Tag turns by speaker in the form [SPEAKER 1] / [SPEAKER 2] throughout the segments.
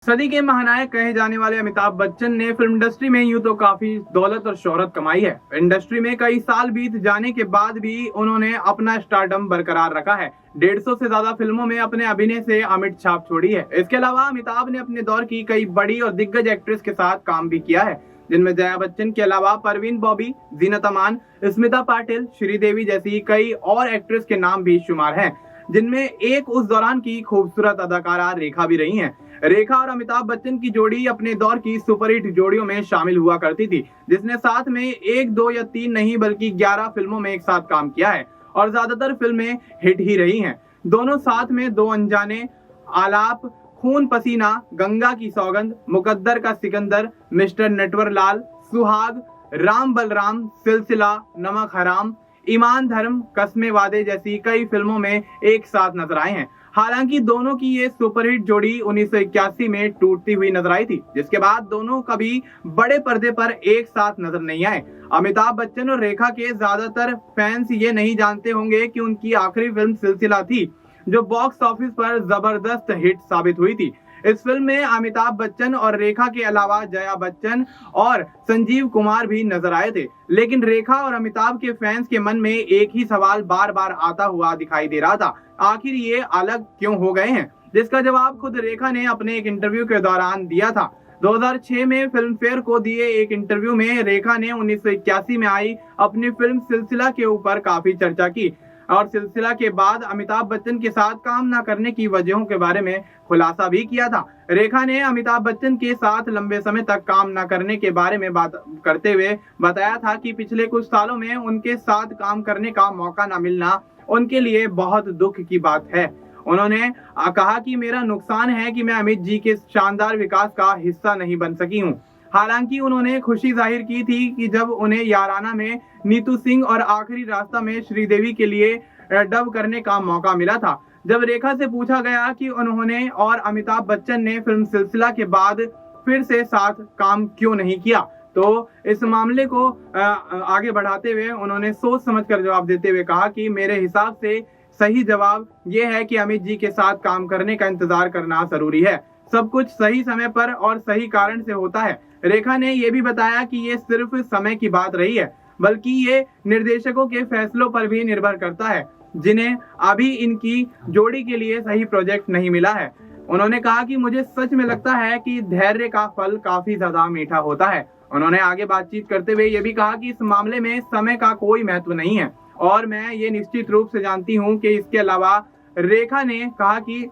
[SPEAKER 1] सदी के महानायक कहे जाने वाले अमिताभ बच्चन ने फिल्म इंडस्ट्री में यूं तो काफी दौलत और शोहरत कमाई है। इंडस्ट्री में कई साल बीत जाने के बाद भी उन्होंने अपना स्टारडम बरकरार रखा है। 150 से ज्यादा फिल्मों में अपने अभिनय से अमिट छाप छोड़ी है। इसके अलावा अमिताभ ने अपने दौर की कई बड़ी और दिग्गज एक्ट्रेस के साथ काम भी किया है, जिनमें जया बच्चन के अलावा परवीन बॉबी, जीनत अमान, स्मिता पाटिल, श्रीदेवी जैसी कई और एक्ट्रेस के नाम भी शुमार हैं, जिनमें एक उस दौरान की खूबसूरत अदाकारा रेखा भी रही हैं। रेखा और अमिताभ बच्चन की जोड़ी अपने दौर की सुपरहिट जोड़ियों में शामिल हुआ करती थी, जिसने साथ में 1, 2 या 3 नहीं बल्कि 11 फिल्मों में एक साथ काम किया है और ज्यादातर फिल्में हिट ही रही हैं। दोनों साथ में दो अनजाने, आलाप, खून पसीना, गंगा की सौगंध, मुकद्दर का सिकंदर, मिस्टर नटवरलाल, सुहाग, राम बलराम, सिलसिला, नमक हराम, ईमान धर्म, कस्मे वादे जैसी कई फिल्मों में एक साथ नजर आए हैं। हालांकि दोनों की ये सुपरहिट जोड़ी 1981 में टूटती हुई नजर आई थी, जिसके बाद दोनों कभी बड़े पर्दे पर एक साथ नजर नहीं आए। अमिताभ बच्चन और रेखा के ज्यादातर फैंस ये नहीं जानते होंगे कि उनकी आखिरी फिल्म सिलसिला थी, जो बॉक्स ऑफिस पर जबरदस्त हिट साबित हुई थी। इस फिल्म में अमिताभ बच्चन और रेखा के अलावा जया बच्चन और संजीव कुमार भी नजर आए थे, लेकिन रेखा और अमिताभ के फैंस के मन में एक ही सवाल बार बार आता हुआ दिखाई दे रहा था, आखिर ये अलग क्यों हो गए हैं, जिसका जवाब खुद रेखा ने अपने एक इंटरव्यू के दौरान दिया था। 2006 में फिल्म फेयर को दिए एक इंटरव्यू में रेखा ने 1981 में आई अपनी फिल्म सिलसिला के ऊपर काफी चर्चा की और सिलसिला के बाद अमिताभ बच्चन के साथ काम न करने की वजहों के बारे में खुलासा भी किया था। रेखा ने अमिताभ बच्चन के साथ लंबे समय तक काम न करने के बारे में बात करते हुए बताया था कि पिछले कुछ सालों में उनके साथ काम करने का मौका न मिलना उनके लिए बहुत दुख की बात है। उन्होंने कहा कि मेरा नुकसान है कि मैं अमित जी के शानदार विकास का हिस्सा नहीं बन सकी हूँ। हालांकि उन्होंने खुशी जाहिर की थी कि जब उन्हें याराना में नीतू सिंह और आखिरी रास्ता में श्रीदेवी के लिए डब करने का मौका मिला था। जब रेखा से पूछा गया कि उन्होंने और अमिताभ बच्चन ने फिल्म सिलसिला के बाद फिर से साथ काम क्यों नहीं किया, तो इस मामले को आगे बढ़ाते हुए उन्होंने सोच समझकर जवाब देते हुए कहा कि मेरे हिसाब से सही जवाब यह है कि अमित जी के साथ काम करने का इंतजार करना जरूरी है। सब कुछ सही समय पर और सही कारण से होता है। रेखा ने यह भी बताया कि ये सिर्फ समय की बात रही है, बल्कि ये निर्देशकों के फैसलों पर भी निर्भर करता है, जिन्हें अभी इनकी जोड़ी के लिए सही प्रोजेक्ट नहीं मिला है। उन्होंने कहा कि मुझे सच में लगता है कि धैर्य का फल काफी ज्यादा मीठा होता है। उन्होंने आगे बातचीत करते हुए यह भी कहा कि इस मामले में समय का कोई महत्व नहीं है और मैं ये निश्चित रूप से जानती हूँ कि इसके अलावा रेखा ने कहा कि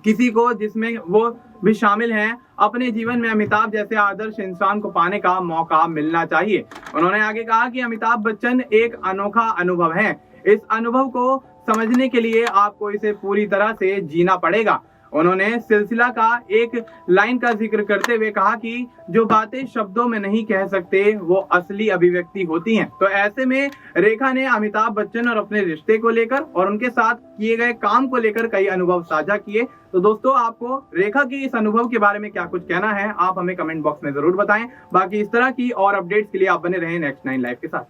[SPEAKER 1] किसी को, जिसमें वो भी शामिल हैं, अपने जीवन में अमिताभ जैसे आदर्श इंसान को पाने का मौका मिलना चाहिए। उन्होंने आगे कहा कि अमिताभ बच्चन एक अनोखा अनुभव है। इस अनुभव को समझने के लिए आपको इसे पूरी तरह से जीना पड़ेगा। उन्होंने सिलसिला का एक लाइन का जिक्र करते हुए कहा कि जो बातें शब्दों में नहीं कह सकते वो असली अभिव्यक्ति होती हैं। तो ऐसे में रेखा ने अमिताभ बच्चन और अपने रिश्ते को लेकर और उनके साथ किए गए काम को लेकर कई अनुभव साझा किए। तो दोस्तों, आपको रेखा के इस अनुभव के बारे में क्या कुछ कहना है, आप हमें कमेंट बॉक्स में जरूर बताएं। बाकी इस तरह की और अपडेट्स के लिए आप बने रहें नेक्स्ट 9 लाइव के साथ।